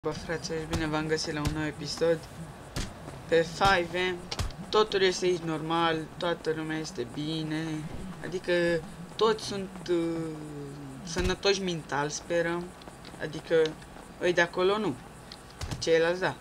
Bă, fraților, bine v-am găsit la un nou episod pe 5M. Totul este aici normal, toată lumea este bine, adică toți sunt sănătoși mental, sperăm. Adică ăi de acolo nu, ceilalți da.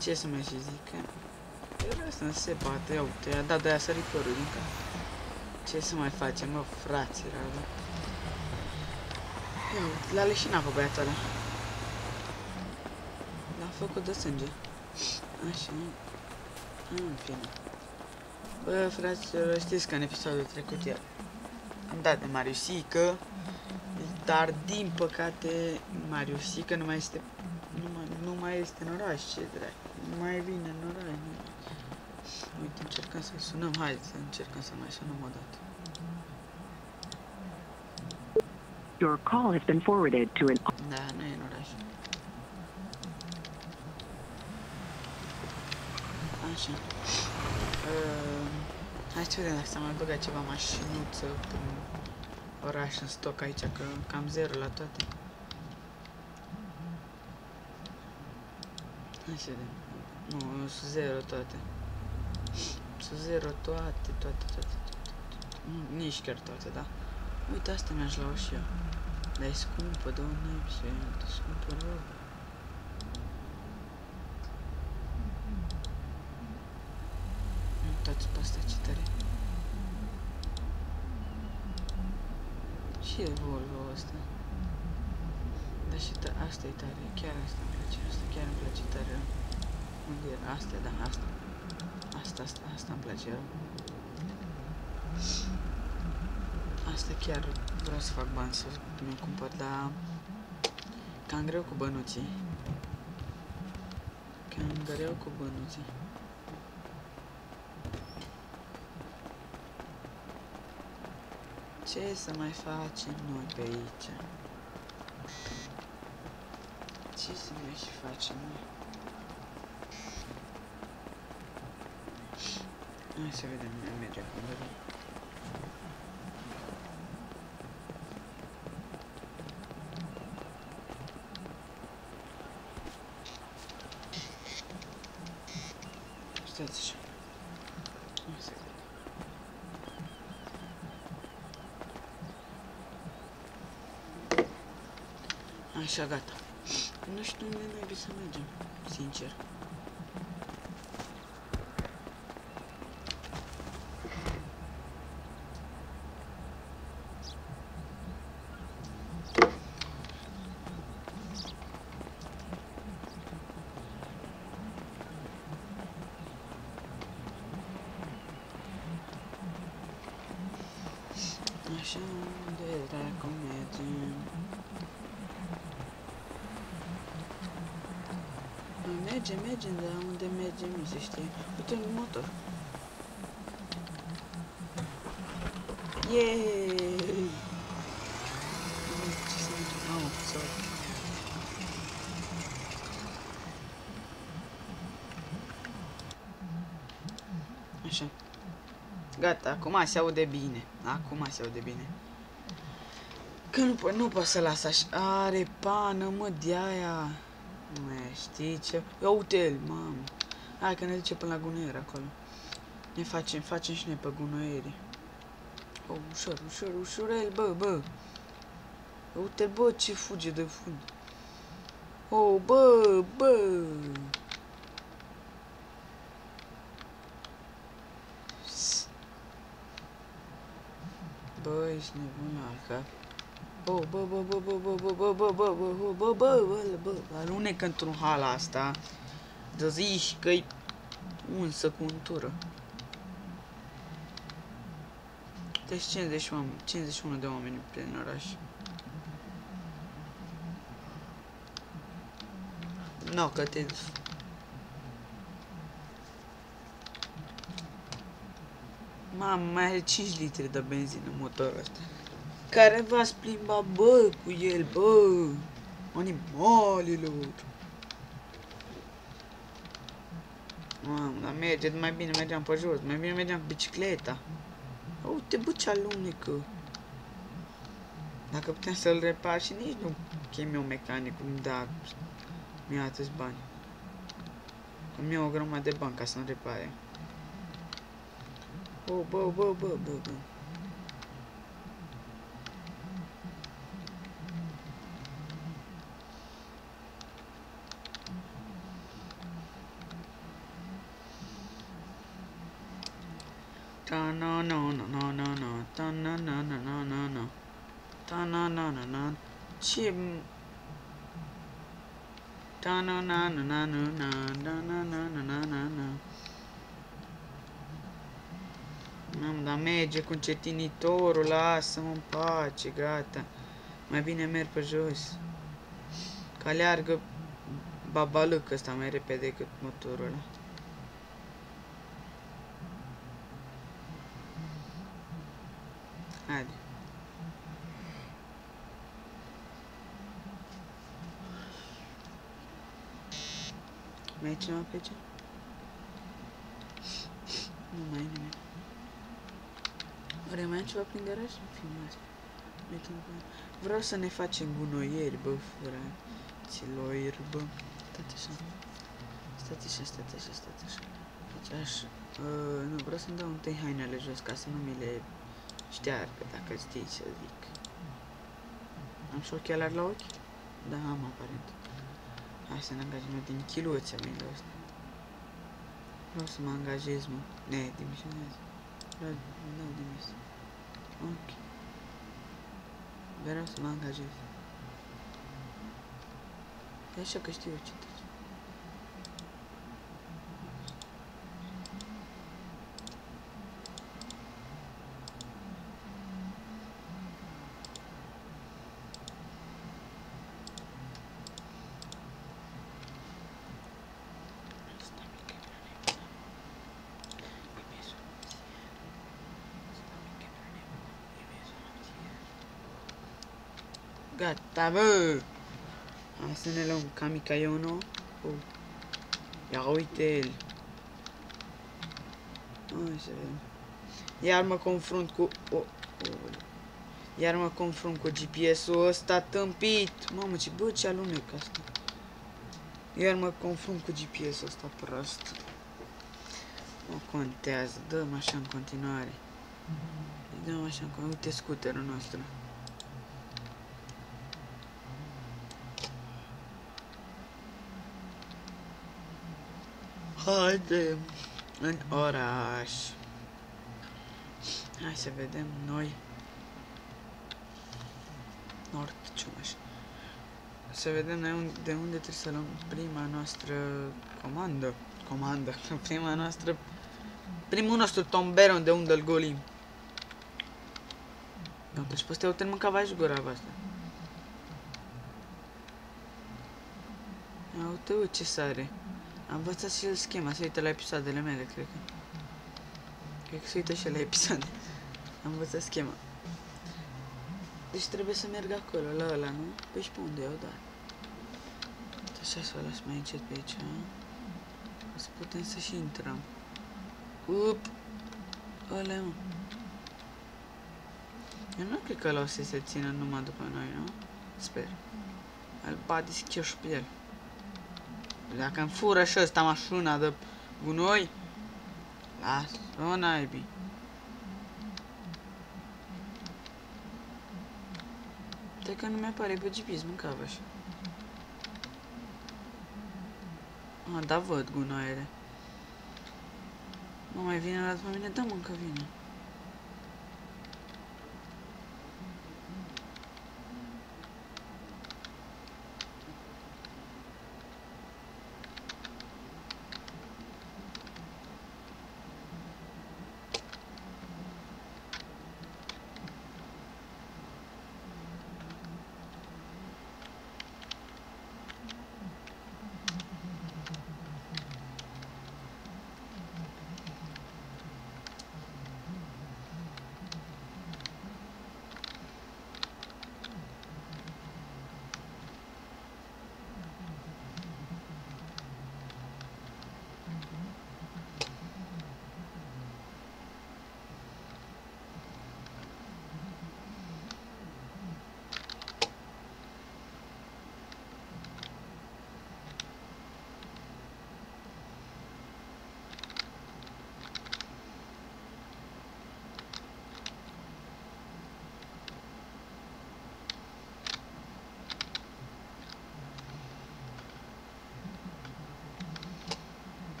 Ce să mai și zic? Ăsta nu se bate, ia uite, i-a dat de-aia sărit părul din cap. Ce să mai facem, mă, fraților, bă? Ia uite, l-a leșinat pe băiatul ăla. L-a făcut de sânge. Așa. În fine. Bă, fraților, știți că în episodul trecut am dat de Mariusică, dar din păcate Mariusică nu mai este în oraș, ce dracu. Nu mai vine în oraș. Uite, încercăm să-l sunăm, hai să încercăm să mai sunăm o dată. Your call has been forwarded to an... Da, nu e în oraș. Așa. Hai să vedem dacă s-a mai băgat ceva mașinuță prin oraș în stoc aici, că cam zero la toate. Hai să vedem. Nu, sunt zero toate. Sunt zero toate. Nici chiar toate, da. Uite, asta mi-aș lua și eu. Dar e scumpă, doamne, e scumpă rău. Uitați pe asta ce tare. Și e Volvo ăsta. Dar și asta e tare, chiar asta îmi place, asta chiar îmi place tare. Unde era? Asta, da, asta. Asta îmi place rău. Asta chiar vreau să fac bani să mi-o cumpăr, dar cam greu cu bănuții. Ce să mai facem noi pe aici? Ce să mai și facem noi? Hai să vedem, merge acum, vedem. Stați așa. Hai să vedem. Așa, gata. Nu știu unde trebuie să mergem, sincer. Așa, unde dracu mergem? Mergem, dar unde mergem nu se știe. Uite un motor. Yeeeey! Ce se întâmplă? Mamă, sorry. Așa. Gata, acum se aude bine. Că nu pot să las așa. Are pană, mă, de-aia. Mă, știi ce? Ia uite-l, mamă. Hai că ne duce până la gunoieri acolo. Ne facem și noi pe gunoieri. Oh, ușurel, bă. Uite, bă, ce fuge de fund. Oh, bă. Bă, ești nebun la cap. Bă, alunecă într-un hal asta. De zici că-i unsă cu untură. Deci 51 de oameni prin oraș. No, că te... Mamă, mai are 5 litri de benzină motorul ăsta. Care v-ați plimba, bă, cu el, bă, animalilor. Mamă, dar merge, mai bine mergeam pe jos, mai bine mergeam cu bicicleta. Uite, bă, ce alunecă. Dacă puteam să-l repar și nici nu chem eu mecanicul, dar Mi-a atâți bani. Îmi iau o grămadă de bani ca să-mi repare. Oh, bă. Ce... Mamă, dar merge cu încetinitorul, lasă-mă în pace, gata. Mai bine merg pe jos. Că aleargă babalâc ăsta mai repede decât motorul ăla. Haide. Mai e cineva pe aici? Nu mai e nimeni. Oare mai e ceva prin garaj? Filmați. Vreau să ne facem gunoieri, bă, fraților, bă. Stați așa. Deci așa. Nu, vreau să-mi dau întâi hainele jos ca să nu mi le șteargă, dacă știi ce zic. Am și ochelari la ochi? Da, am aparent. Hai să ne angajăm din chiluțea mea de ăsta. Vreau să mă angajez, mă. Ne, demisionez. Vreau demis. Ok. Vreau să mă angajez. E așa că știu eu ce trece. Gata, bă! Hai să ne luăm Kamikaiono. Ia uite-l! Hai să vedem. Iar mă confrunt cu... Iar mă confrunt cu GPS-ul ăsta tâmpit! Mamă, ce alunec asta! Iar mă confrunt cu GPS-ul ăsta prost. Nu contează, dăm așa în continuare. Dăm așa în continuare. Uite scuterul nostru. Haide în oraș. Hai să vedem noi. Nord Ciumaș. Să vedem de unde trebuie să luăm prima noastră comandă. Primul nostru tombero, de unde îl golim. Uite, și pe ăsta uite-l mâncava și gura asta. Ia uite, ce sare. Am învățat și el schema, se uită la episoadele mele, cred că. Cred că se uită și la episoade. Am învățat schema. Deci trebuie să merg acolo, la ăla, nu? Păi și pe unde eu, da. Așa să o las mai încet pe aici, o să putem să și intrăm. Up! Ăla, mă. Eu nu cred că ăla o să se țină numai după noi, nu? Sper. Îl bate schioșul pe el. Dacă îmi fură și ăsta mașina de gunoi, las-o naibii. De că nu mi-apare pe GPS, mâncava așa. Da, văd gunoaiele. Nu mai vine la după mine, da, mă, încă vine.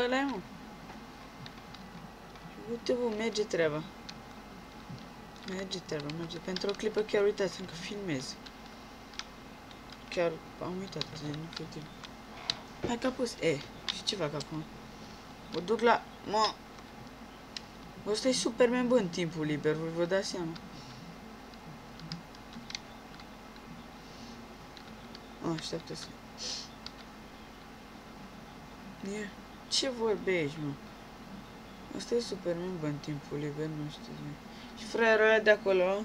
Ăla-i, mă. Uite, bă, merge treaba. Merge treaba, merge. Pentru o clipă chiar uitați, încă filmez. Chiar am uitat, gen, efectiv. Hai că a pus. Și ce fac acum? O duc la... Mă! Ăsta e Superman, bă, în timpul liber, vă dați seama. Așteaptă să... Ce vorbești, mă? Asta e Superman, bă, în timpul liber, nu știu. Și fraierul ăla de acolo...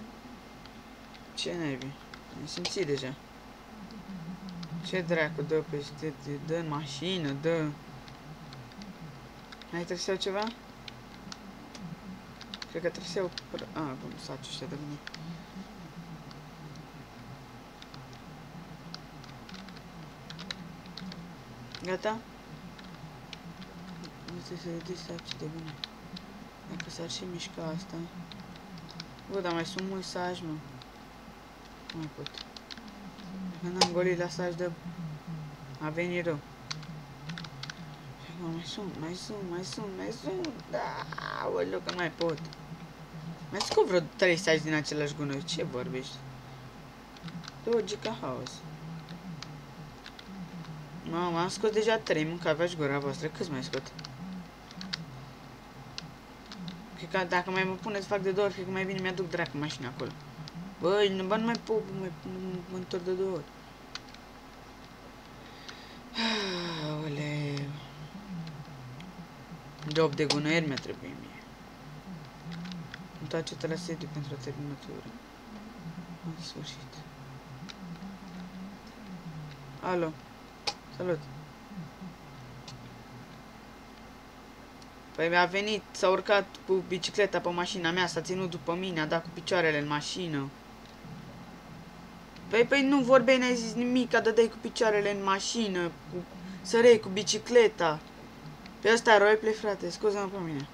Ce naibii? Am simțit deja. Ce dracu, dă peste, dă în mașină, dă... Mai trebuie ceva? Cred că trebuie să iau... cum să faci ăștia de mine. Gata? Nu trebuie să ridici saci de mine. Dacă s-ar și mișca asta... Bă, dar mai sunt mulți saci, mă. Nu mai pot. Când am golit la saci de... A venit rău. Mai sunt. Da, aoleu, că nu mai pot. Mai scot vreo 3 saci din același gunoi. Ce vorbești? Logica haos. Mamă, am scos deja 3, mâncați gura voastră. Câți mai scot? Cred că dacă mai mă puneți fac de 2 ori, cred că mai bine mi-aduc dracu mașina acolo. Băi, nu mai pot, mă întorc de 2 ori. Aoleu. 8 de gunoieri mi-a trebuit mie. Întoarce-te la sediu pentru a termina tură. În sfârșit. Alo. Salut. Păi mi-a venit, s-a urcat cu bicicleta pe mașina mea, s-a ținut după mine, a dat cu picioarele în mașină. Păi nu vorbeai, n-ai zis nimic, dădeai cu picioarele în mașină, sărei cu bicicleta. Pe ăsta roleplay, frate, scuză-mă pe mine.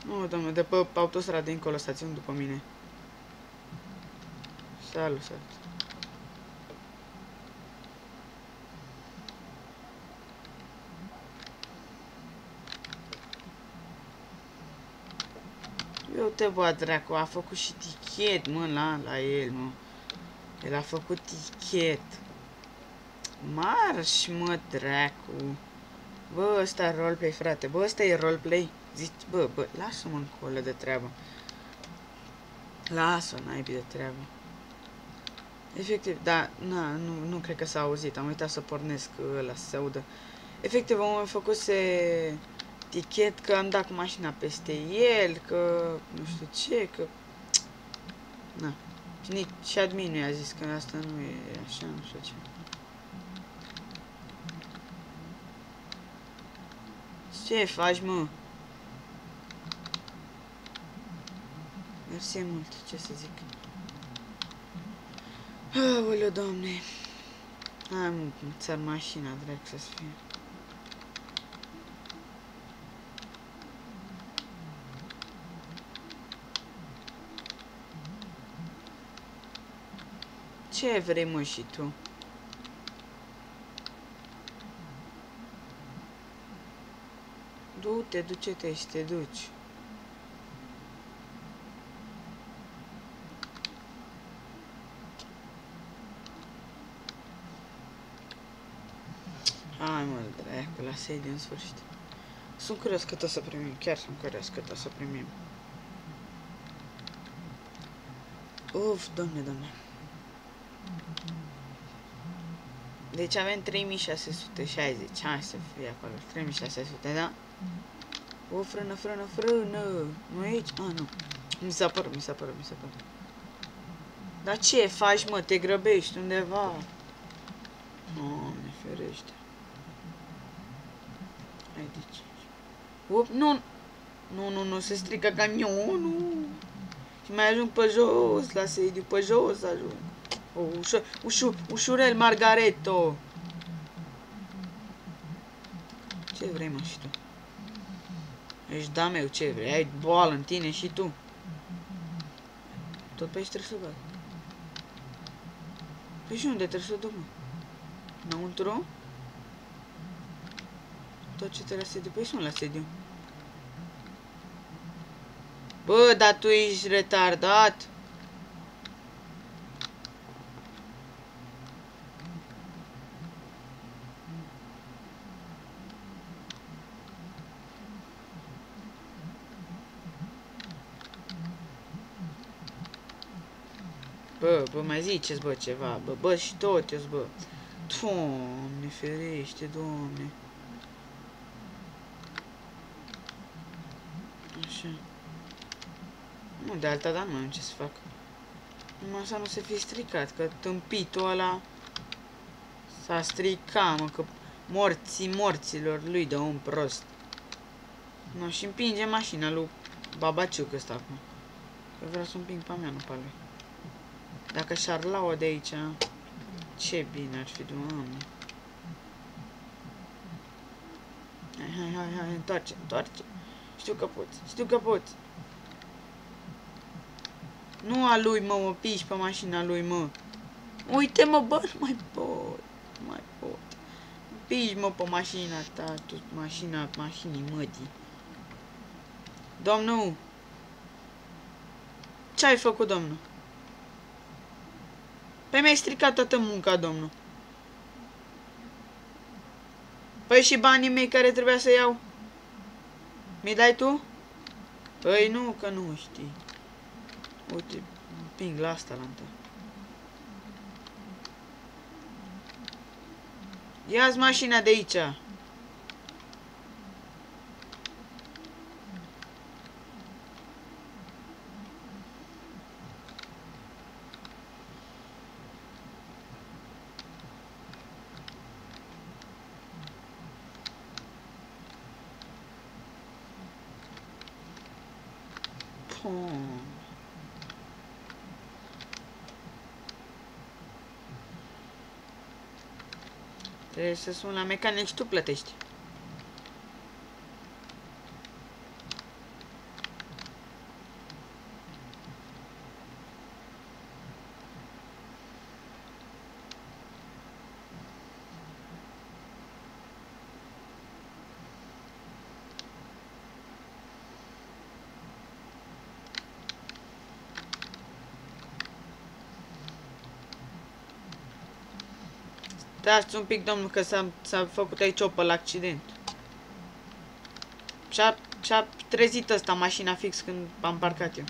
Nu, domnule, de pe autostradă încolo s-a ținut după mine. Salut. Eu te bă, dracu, a făcut și tichet, mă, la el, mă. El a făcut tichet. Marș, mă, dracu. Bă, ăsta e roleplay, frate. Bă, ăsta e roleplay. Zici, bă, lasă-mă încolo de treabă. Lasă-o, naibii de treabă. Efectiv, da, nu cred că s-a auzit. Am uitat să pornesc ăla să se audă. Efectiv, am făcuse tichet că am dat cu mașina peste el, că nu știu ce, că... Na. Și nici adminul i-a zis că asta nu e așa, nu știu ce. Ce faci, mă? Mersi mult, ce să zic. Aoleu, Doamne. Hai, mă, țar mașina, dracu să-ți fie. Ce vrei, mă, și tu? Du-te, duce-te și te duci. Hai, mă, dracu, la sediu în sfârșit. Sunt curios cât o să primim, chiar sunt curios cât o să primim. Uf, Doamne. Deci avem 3660, hai să fie acolo, 3600, da? O, frână, nu e aici? Nu. Mi s-a părut. Dar ce faci, mă, te grăbești undeva? Doamne, ferește. Hai de ce? Up, nu, se strică camionul. Și mai ajung pe jos, la sediu, pe jos ajung. Ușurel, Margareto. Ce vrei, mă, și tu? Ești da meu, ce vrei? Ai boală în tine și tu? Tot pe aici trebuie să bag. Păi și unde trebuie să duc, mă? Înăuntru? Tot ce trebuie să duc. Păi sunt la sediu. Bă, dar tu ești retardat? Bă, mai ziceți, bă, ceva, bă, și toți, bă. Doamne, ferește, Doamne. Așa. Nu, de alta, dar nu am ce să fac. Numai să nu se fi stricat, că tâmpitul ăla s-a stricat, mă, că morților lui de un prost. Nu, și împinge mașina lui Babaciuc ăsta acum. Că vreau să împing pe a mea, nu pe a lui. Dacă și-ar lua de aici, ce bine ar fi, Doamne. Hai, întoarce. Știu că poți. Nu a lui, mă piși pe mașina lui, mă. Uite, mă, bă, nu mai pot. Piși, mă, pe mașina ta, tu, mașinii mătii. Domnul! Ce ai făcut, domnul? Păi mi-ai stricat toată munca, domnul. Păi și banii mei care trebuia să iau? Mi-i dai tu? Păi nu, că nu știi. Uite, împing la asta la întâi. Ia-ți mașina de aici. Trebuie să sun la mecanic și tu plătești. Stați un pic, domnul, că s-a făcut aici Opel accident. Și-a trezit ăsta mașina fix când am parcat eu.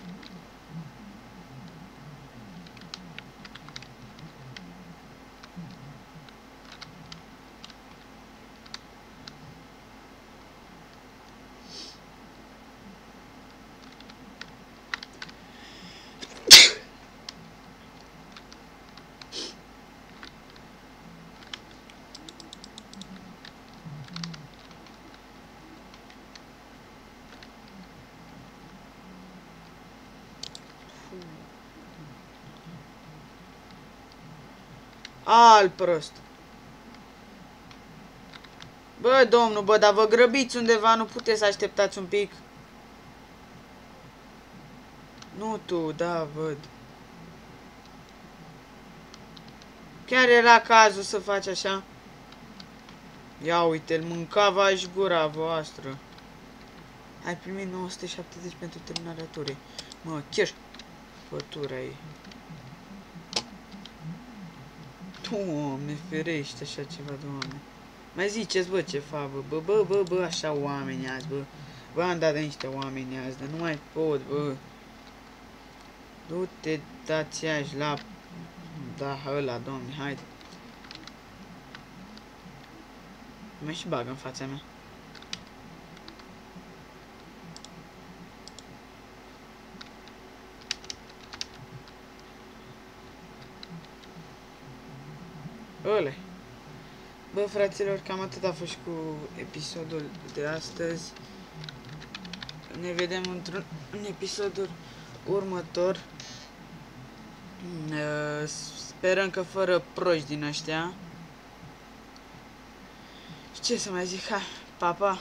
Al prost. Bă, domnul, bă, dar vă grăbiți undeva, nu puteți să așteptați un pic. Nu tu, da, văd. Chiar era cazul să faci așa? Ia uite-l, mâncava-și gura voastră. Ai primit 970 pentru terminarea turei. Mă, chiar pătura ei. Doamne, ferește așa ceva, Doamne. Mai ziceți, bă, ce fac, bă, așa oameni azi, bă. Bă, am dat de niște oameni azi, dar nu mai pot, bă. Du-te, dați aici la... Da, ăla, Doamne, haide. Mai și bagă în fața mea. Ole. Bă, fraților, cam atât a fost și cu episodul de astăzi. Ne vedem într-un episodul următor. Sperăm că fără proști din ăștia. Și ce să mai zic, hai, pa, pa!